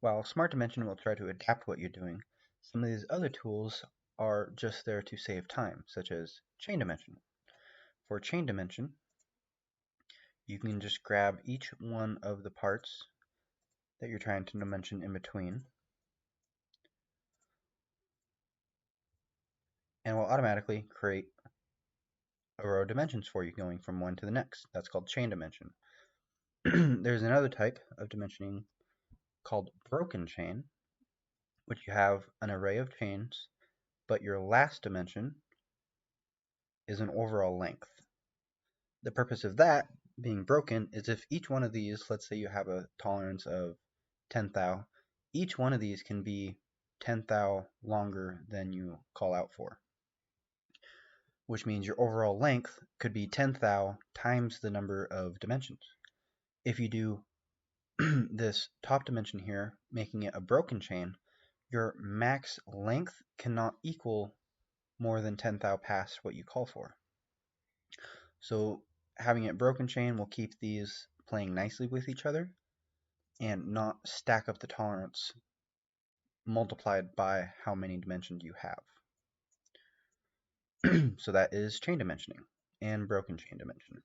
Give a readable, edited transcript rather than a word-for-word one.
While Smart Dimension will try to adapt what you're doing, some of these other tools are just there to save time, such as Chain Dimension. For Chain Dimension, you can just grab each one of the parts that you're trying to dimension in between, and it will automatically create a row of dimensions for you going from one to the next. That's called Chain Dimension. There's another type of dimensioning called Broken Chain, which you have an array of chains, but your last dimension is an overall length. The purpose of that being broken is if each one of these, let's say you have a tolerance of 10 thou, each one of these can be 10 thou longer than you call out for, which means your overall length could be 10 thou times the number of dimensions. If you do this top dimension here, making it a broken chain, your max length cannot equal more than 10 thou past what you call for. So having it broken chain will keep these playing nicely with each other and not stack up the tolerance multiplied by how many dimensions you have. So that is chain dimensioning and broken chain dimension.